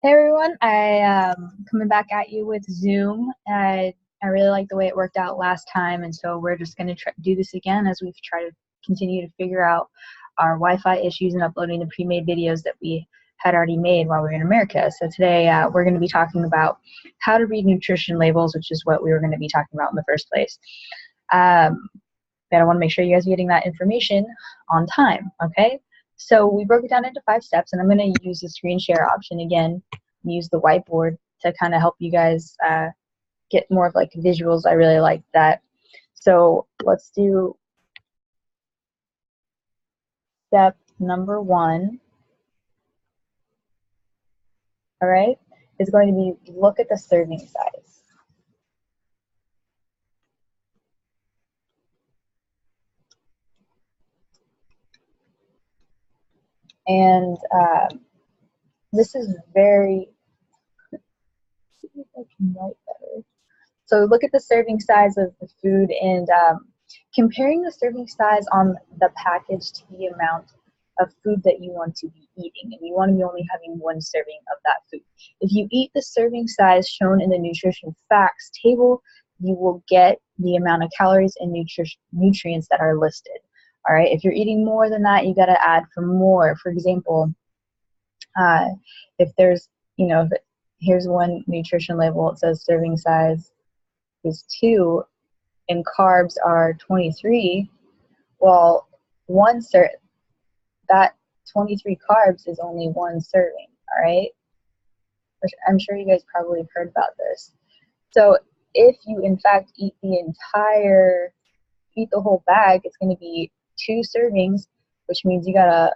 Hey everyone, coming back at you with Zoom. I really like the way it worked out last time, and so we're just going to do this again as we've tried to continue to figure out our Wi-Fi issues and uploading the pre-made videos that we had already made while we were in America. So today we're going to be talking about how to read nutrition labels, which is what we were going to be talking about in the first place. But I want to make sure you guys are getting that information on time, okay? So we broke it down into 5 steps, and I'm going to use the screen share option again, use the whiteboard to kind of help you guys get more of like visuals. I really like that. So let's do step number 1. All right, is going to be look at the serving size. And this is very, see if I can write better. So look at the serving size of the food and comparing the serving size on the package to the amount of food that you want to be eating. And you want to be only having 1 serving of that food. If you eat the serving size shown in the nutrition facts table, you will get the amount of calories and nutrients that are listed. All right, if you're eating more than that, you got to add for more. For example, if there's, here's one nutrition label, it says serving size is 2 and carbs are 23, well, that 23 carbs is only 1 serving, all right? I'm sure you guys probably have heard about this. So if you in fact eat the whole bag, it's going to be 2 servings, which means you gotta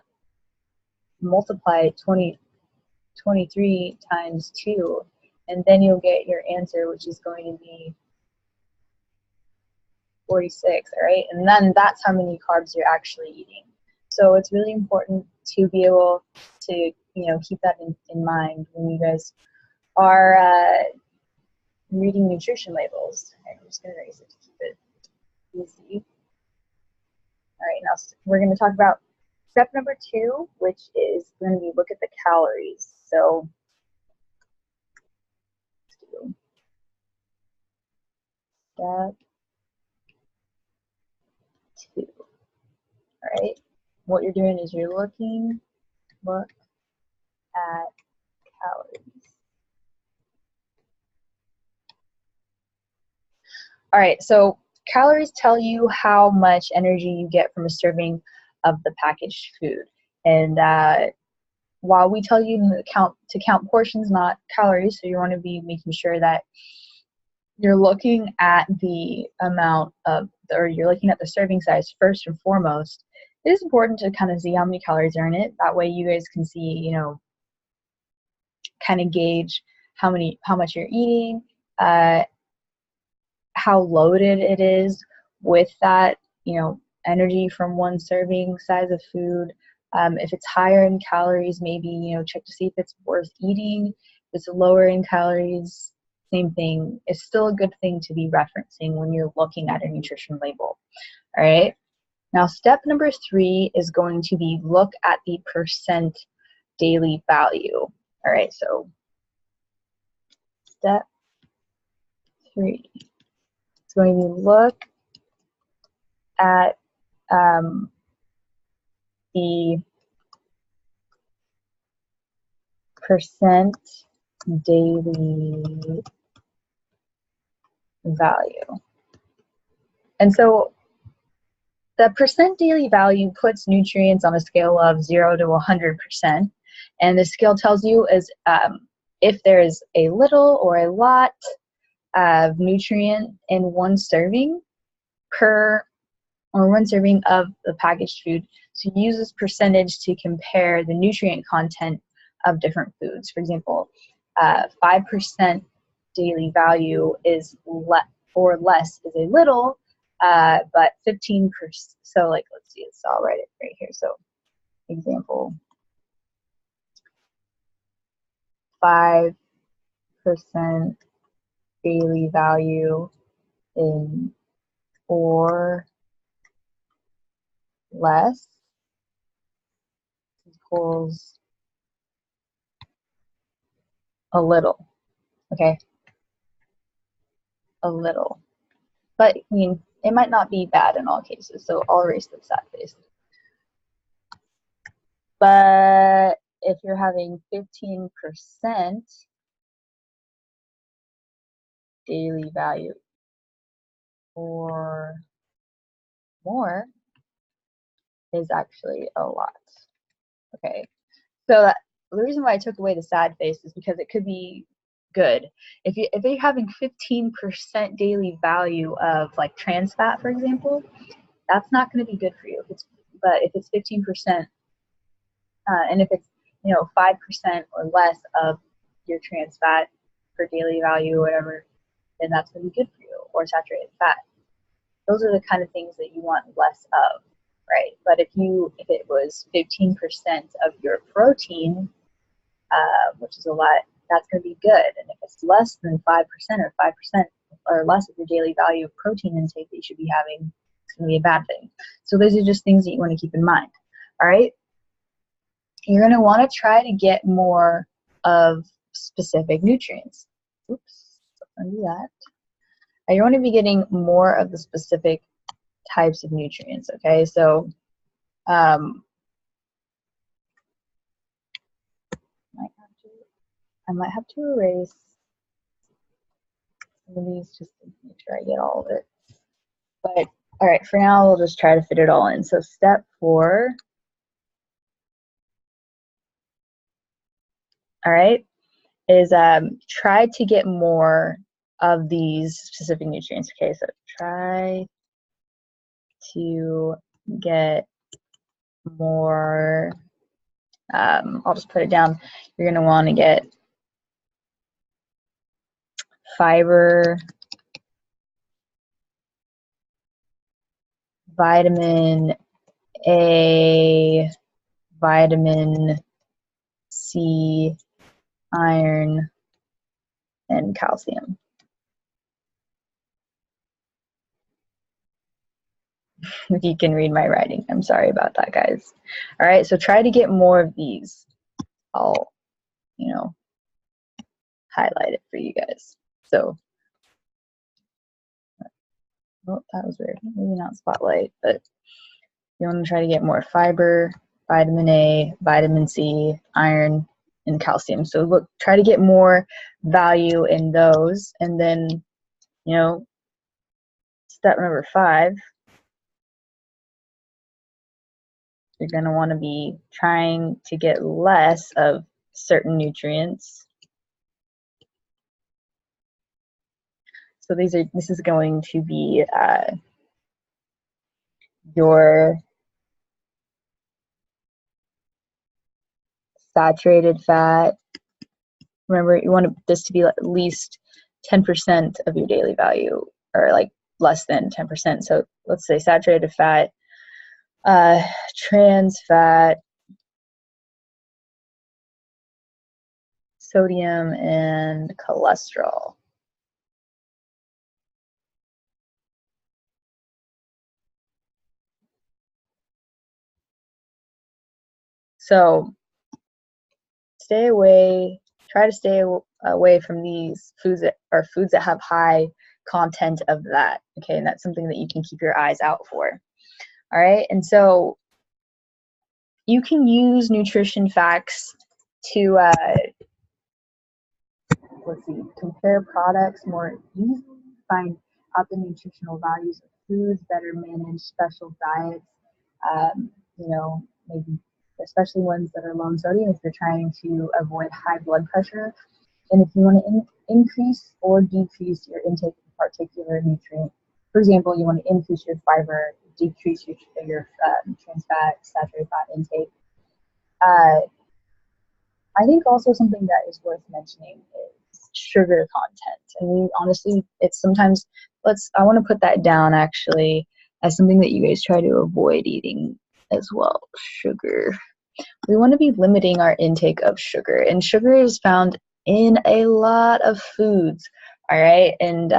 multiply 23 times 2, and then you'll get your answer, which is going to be 46, all right? And then that's how many carbs you're actually eating. So it's really important to be able to, keep that in mind when you guys are reading nutrition labels. I'm just going to erase it to keep it easy. All right, now we're going to talk about step number 2, which is going to be look at the calories. So step 2. All right, what you're doing is you're look at calories. All right, so calories tell you how much energy you get from a serving of the packaged food. And while we tell you to count portions, not calories, so you want to be making sure that you're looking at the amount of, or you're looking at the serving size first and foremost. It is important to kind of see how many calories are in it. That way you guys can see, kind of gauge how much you're eating, how loaded it is with that, energy from 1 serving size of food. If it's higher in calories, maybe, check to see if it's worth eating. If it's lower in calories, same thing. It's still a good thing to be referencing when you're looking at a nutrition label. All right. Now, step number 3 is going to be look at the percent daily value. All right. So step 3. It's going to look at the percent daily value. And so the percent daily value puts nutrients on a scale of 0 to 100%. And the scale tells you is if there's a little or a lot of nutrient in 1 serving or 1 serving of the packaged food. So you use this percentage to compare the nutrient content of different foods. For example, 5% daily value is less is a little, but 15%. So let's see, so I'll write it right here. So example, 5% daily value in or less equals a little, okay? A little. But, I mean, it might not be bad in all cases, so I'll erase the sad face. But if you're having 15% daily value or more is actually a lot, okay? So the reason why I took away the sad face is because it could be good. If you're having 15% daily value of like trans fat, for example, that's not going to be good for you. But if it's 15%, and if it's 5% or less of your trans fat per daily value or whatever, then that's going to be good for you. Or saturated fat. Those are the kind of things that you want less of, right? But if it was 15% of your protein, which is a lot, that's going to be good. And if it's less than 5% or 5% or less of your daily value of protein intake that you should be having, it's going to be a bad thing. So those are just things that you want to keep in mind. All right. You're going to want to try to get more of specific nutrients. Oops, don't do that. You want to be getting more of the specific types of nutrients, okay? So I might have to erase some of these just to make sure I get all of it. But all right, for now we'll just try to fit it all in. So step 4, all right, is try to get more of these specific nutrients. Okay, so try to get more, I'll just put it down. You're going to want to get fiber, vitamin A, vitamin C, iron, and calcium. If you can read my writing, I'm sorry about that, guys. All right, so try to get more of these. I'll, highlight it for you guys. So, oh, that was weird. Maybe not spotlight, but you want to try to get more fiber, vitamin A, vitamin C, iron, and calcium. So look, try to get more value in those, and then, step number 5, you're going to want to be trying to get less of certain nutrients. So this is going to be your saturated fat. Remember, you want this to be at least 10% of your daily value, or like less than 10%. So let's say saturated fat, trans fat, sodium, and cholesterol. So try to stay away from these foods that have high content of that, okay? And that's something that you can keep your eyes out for. All right, and so you can use nutrition facts to compare products more easily, find out the nutritional values of foods, better manage special diets, maybe especially ones that are low in sodium if you're trying to avoid high blood pressure. And if you want to increase or decrease your intake of a particular nutrient, for example, you want to increase your fiber, decrease your trans fat, saturated fat intake. I think also something that is worth mentioning is sugar content. And we honestly, it's sometimes, I want to put that down actually as something that you guys try to avoid eating as well, sugar. We want to be limiting our intake of sugar, and sugar is found in a lot of foods, all right? And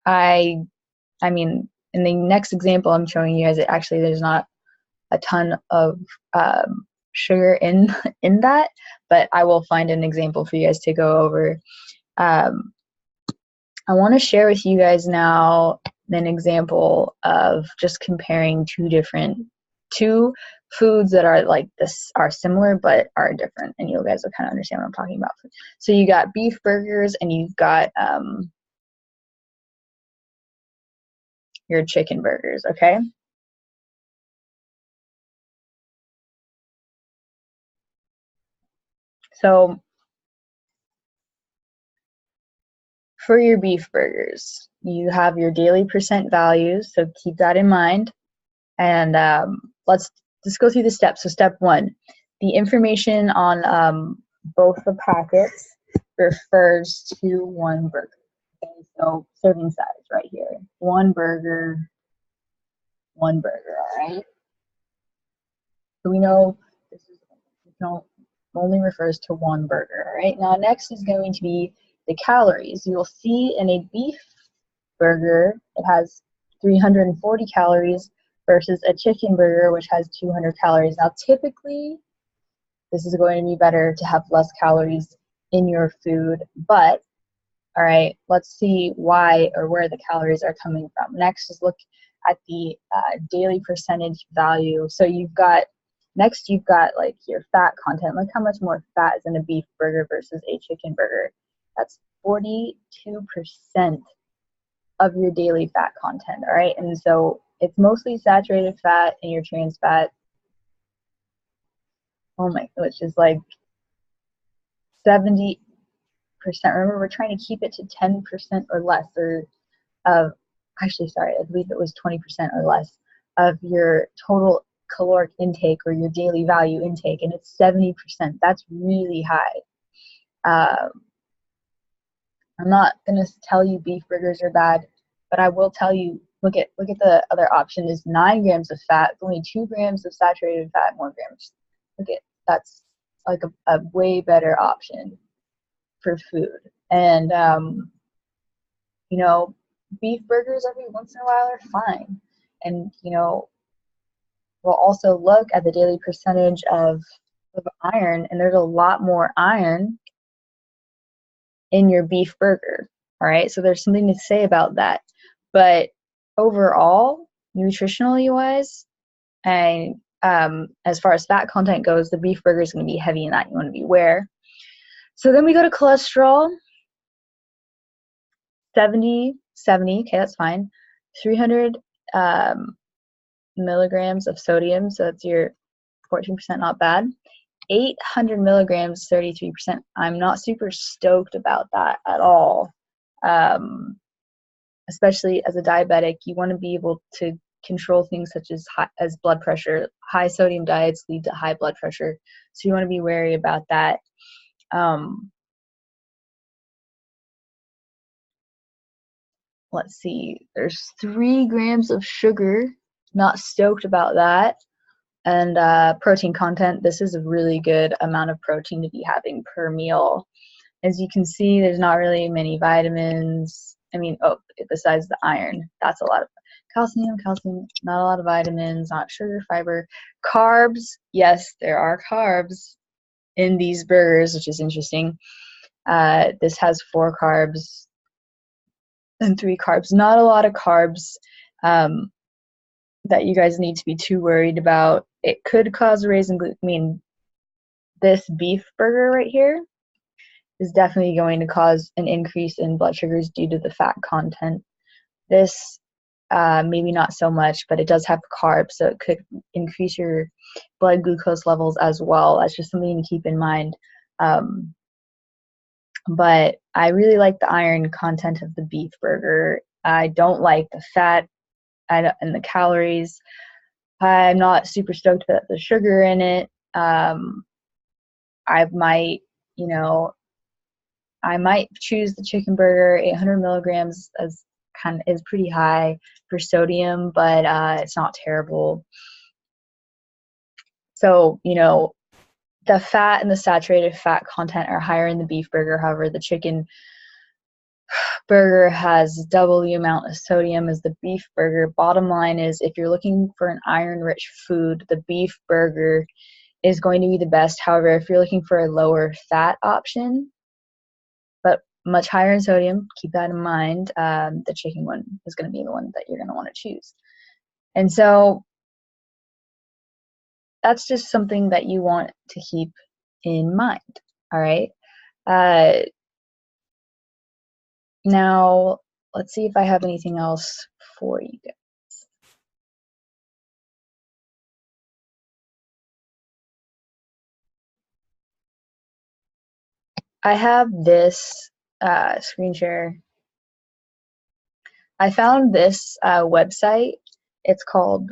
I mean, in the next example I'm showing you guys, there's not a ton of sugar in that, but I will find an example for you guys to go over. I want to share with you guys now an example of just comparing two foods that are like this, are similar but are different, and you guys will kind of understand what I'm talking about. So you got beef burgers and you've got your chicken burgers, okay? So for your beef burgers, you have your daily percent values, so keep that in mind. And let's just go through the steps. So step 1, the information on both the packets refers to one burger. Okay, so serving size right here, one burger, all right? So we know this is only refers to one burger, all right? Now next is going to be the calories. You'll see in a beef burger, it has 340 calories versus a chicken burger, which has 200 calories. Now, typically, this is going to be better to have less calories in your food, but, all right, let's see why or where the calories are coming from. Next is look at the daily percentage value. So you've got like your fat content. Look how much more fat is in a beef burger versus a chicken burger. That's 42% of your daily fat content, all right? And so it's mostly saturated fat and your trans fat, which is like 70%. Remember, we're trying to keep it to 10% or less, or actually, sorry, I believe it was 20% or less of your total caloric intake or your daily value intake, and it's 70%. That's really high. I'm not gonna tell you beef burgers are bad, but I will tell you, look at the other option is 9 grams of fat, only 2 grams of saturated fat, more grams. That's like a way better option for food. And you know, beef burgers every once in a while are fine. And we'll also look at the daily percentage of iron, and there's a lot more iron in your beef burger. All right, so there's something to say about that. But overall, nutritionally wise, and as far as fat content goes, the beef burger is going to be heavy in that. You want to be aware. So then we go to cholesterol. 70, okay, that's fine. 300 milligrams of sodium, so that's your 14%, not bad. 800 milligrams, 33%. I'm not super stoked about that at all. Especially as a diabetic, you want to be able to control things such as blood pressure. High sodium diets lead to high blood pressure, so you want to be wary about that. Let's see, there's 3 grams of sugar, not stoked about that. And protein content, this is a really good amount of protein to be having per meal. As you can see, there's not really many vitamins. Besides the iron, that's a lot of calcium, not a lot of vitamins, not sugar, fiber. Carbs, yes, there are carbs in these burgers, which is interesting. This has 4 carbs and 3 carbs. Not a lot of carbs that you guys need to be too worried about. It could cause a raise in gluten. This beef burger right here is definitely going to cause an increase in blood sugars due to the fat content. This maybe not so much, but it does have carbs, so it could increase your blood glucose levels as well. That's just something to keep in mind. But I really like the iron content of the beef burger. I don't like the fat and the calories. I'm not super stoked about the sugar in it. I might choose the chicken burger. 800 milligrams is pretty high for sodium, but it's not terrible. So, the fat and the saturated fat content are higher in the beef burger. However, the chicken burger has double the amount of sodium as the beef burger. Bottom line is, if you're looking for an iron-rich food, the beef burger is going to be the best. However, if you're looking for a lower fat option, but much higher in sodium, keep that in mind, the chicken one is going to be the one that you're going to want to choose. And so that's just something that you want to keep in mind, all right? Now, let's see if I have anything else for you guys. I have this screen share. I found this website. It's called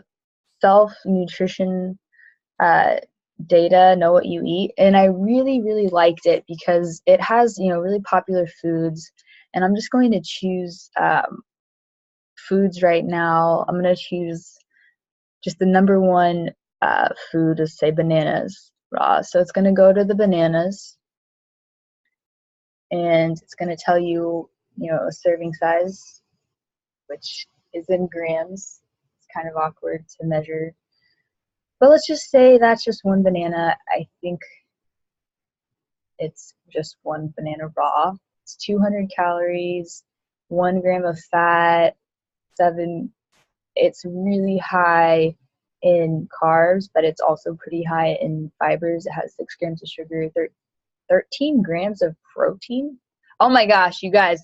Self-Nutrition Data, Know What You Eat. And I really, really liked it because it has, really popular foods. And I'm just going to choose foods right now. I'm going to choose just the number one food is, say, bananas raw. So it's going to go to the bananas. And it's going to tell you, a serving size, which is in grams. It's kind of awkward to measure. But let's just say that's just one banana. I think it's just one banana raw. It's 200 calories, 1 gram of fat, 7. It's really high in carbs, but it's also pretty high in fibers. It has 6 grams of sugar, 13 grams of protein. Oh my gosh, you guys.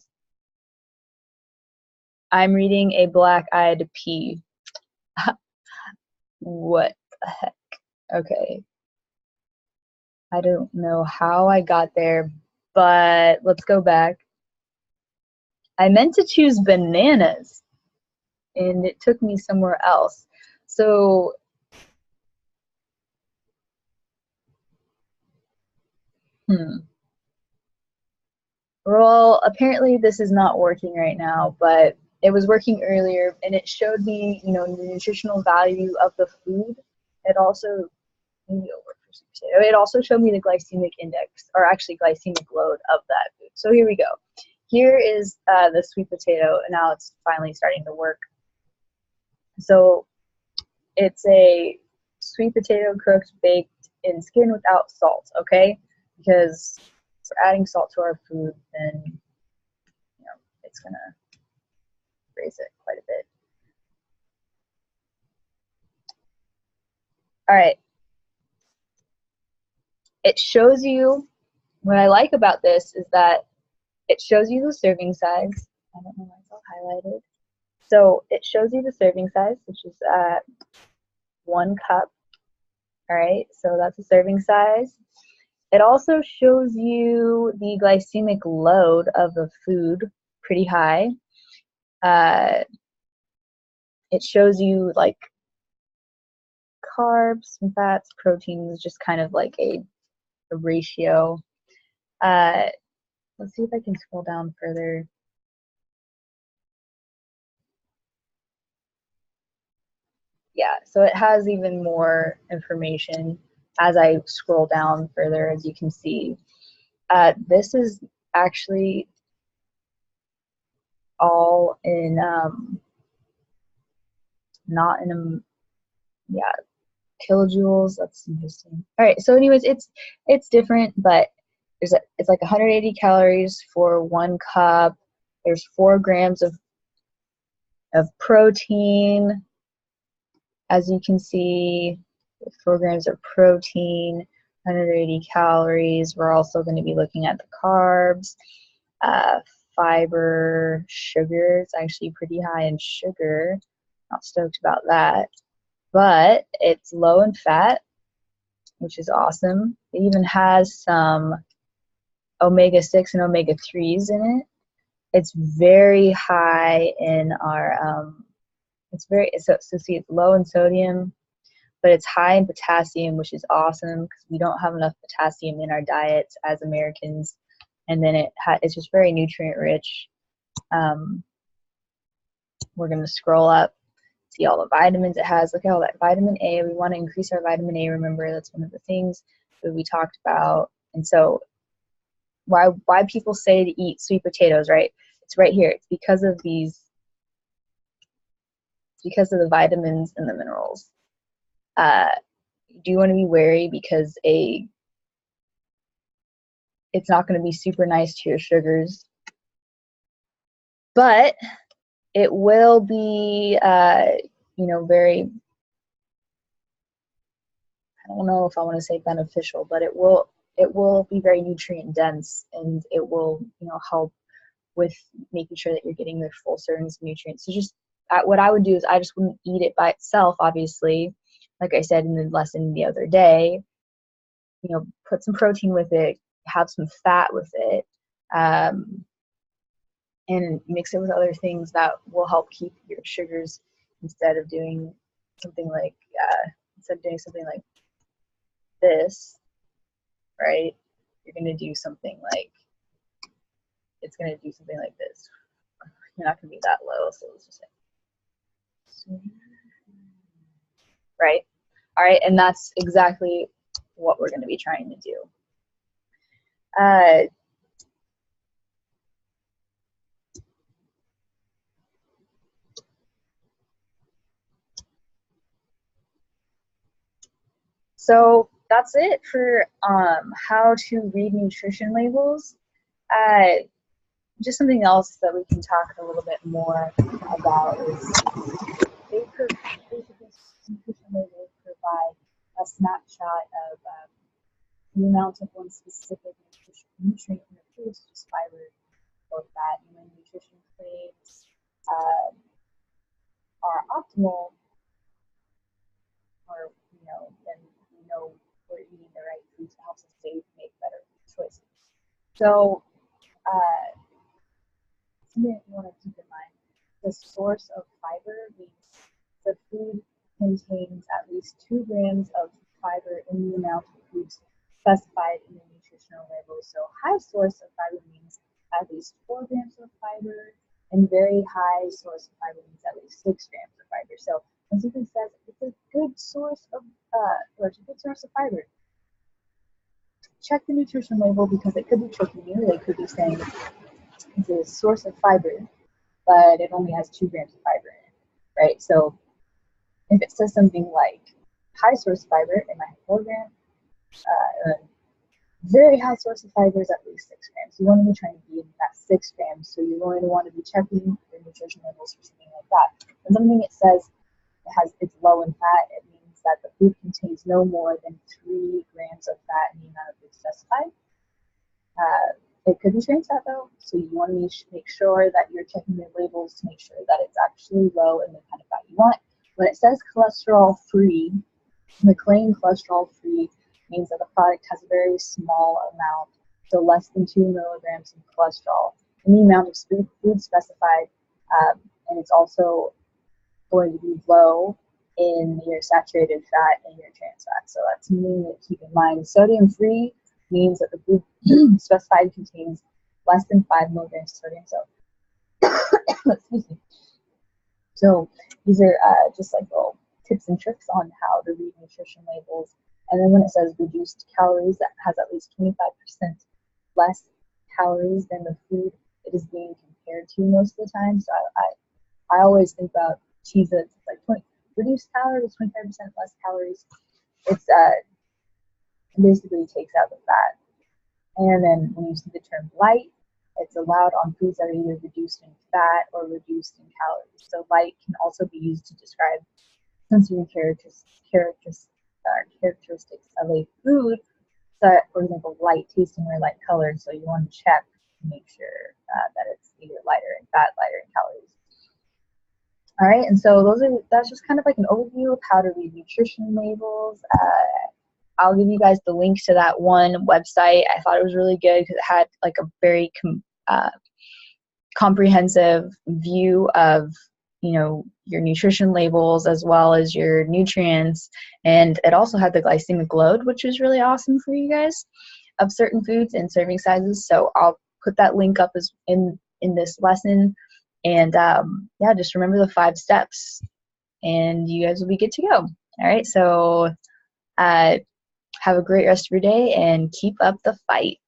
I'm reading a black-eyed pea. What the heck? Okay. I don't know how I got there, but let's go back. I meant to choose bananas, and it took me somewhere else. So, well, apparently this is not working right now, but it was working earlier, and it showed me, the nutritional value of the food. It also, maybe it'll work for sweet potato. It also showed me the glycemic index, or actually glycemic load of that food. So here we go. Here is the sweet potato, and now it's finally starting to work. So it's a sweet potato cooked, baked in skin without salt, okay? Because if we're adding salt to our food, then it's gonna raise it quite a bit. All right. It shows you, what I like about this is that it shows you the serving size. I don't know why it's all highlighted. So it shows you the serving size, which is 1 cup. All right, so that's a serving size. It also shows you the glycemic load of the food, pretty high. It shows you like carbs, fats, proteins, just kind of like a ratio. Let's see if I can scroll down further. Yeah, so it has even more information as I scroll down further, as you can see. This is actually all in, not in, kilojoules. That's interesting. All right, so anyways, it's different, but it's like 180 calories for 1 cup. There's 4 grams of protein, as you can see. 4 grams of protein, 180 calories. We're also going to be looking at the carbs, fiber, sugar. It's actually pretty high in sugar. Not stoked about that. But it's low in fat, which is awesome. It even has some omega-6 and omega-3s in it. It's very high in our, so see, it's low in sodium, but it's high in potassium, which is awesome because we don't have enough potassium in our diets as Americans. And then it's just very nutrient rich. We're going to scroll up, see all the vitamins it has. Look at all that vitamin A. We want to increase our vitamin A. Remember, that's one of the things that we talked about. And so why people say to eat sweet potatoes, right? It's right here. It's because of the vitamins and the minerals. You do want to be wary because it's not going to be super nice to your sugars, but it will be, very, I don't know if I want to say beneficial, but it will be very nutrient dense, and it will, help with making sure that you're getting the full servings of nutrients. So just what I would do is I just wouldn't eat it by itself, obviously. Like I said in the lesson the other day, put some protein with it, have some fat with it, and mix it with other things that will help keep your sugars instead of doing something like this, right? You're going to do something like, it's going to do something like this. You're not going to be that low, so let's just say, right? All right, and that's exactly what we're going to be trying to do. So that's it for how to read nutrition labels. Just something else that we can talk a little bit more about is basically nutrition labels provide a snapshot of the amount of one specific nutrient in the food, such as fiber or fat. And when nutrition claims are optimal, or then we know we're eating the right foods that helps us make better choices. So something that you want to keep in mind: the source of fiber means the food contains at least 2 grams of fiber in the amount of foods specified in the nutritional label. So high source of fiber means at least 4 grams of fiber, and very high source of fiber means at least 6 grams of fiber. So when something says it's a good source of fiber, check the nutrition label, because it could be tricking you. They could be saying it's a source of fiber, but it only has 2 grams of fiber in it, right? So if it says something like high source of fiber, it might have 4 grams. Very high source of fiber is at least 6 grams. You want to be trying to be in that 6 grams, so you're going to want to be checking your nutrition labels for something like that. And something it says it's low in fat, it means that the food contains no more than 3 grams of fat in the amount of food specified. It could be trans fat though, so you want to make sure that you're checking your labels to make sure that it's actually low in the kind of fat you want. When it says cholesterol free, the claim cholesterol free means that the product has a very small amount, so less than 2 milligrams of cholesterol in the amount of food specified, and it's also going to be low in your saturated fat and your trans fat. So that's something to keep in mind. Sodium free means that the food specified contains less than 5 milligrams of sodium. So, excuse me. So these are just like little tips and tricks on how to read nutrition labels. And then when it says reduced calories, that has at least 25% less calories than the food it is being compared to most of the time. So I always think about Cheez-Its. It's like reduced calories, 25% less calories. It's basically takes out the fat. And then when you see the term light, it's allowed on foods that are either reduced in fat or reduced in calories. So light can also be used to describe sensory characteristics of a food. So, for example, light tasting or light colored. So you want to check to make sure that it's either lighter in fat, lighter in calories. All right, and so that's just kind of like an overview of how to read nutrition labels. I'll give you guys the link to that one website. I thought it was really good because it had like a very comprehensive view of your nutrition labels as well as your nutrients, and it also had the glycemic load, which is really awesome for you guys, of certain foods and serving sizes. So I'll put that link up as in this lesson, and yeah, just remember the 5 steps and you guys will be good to go. All right, so have a great rest of your day and keep up the fight.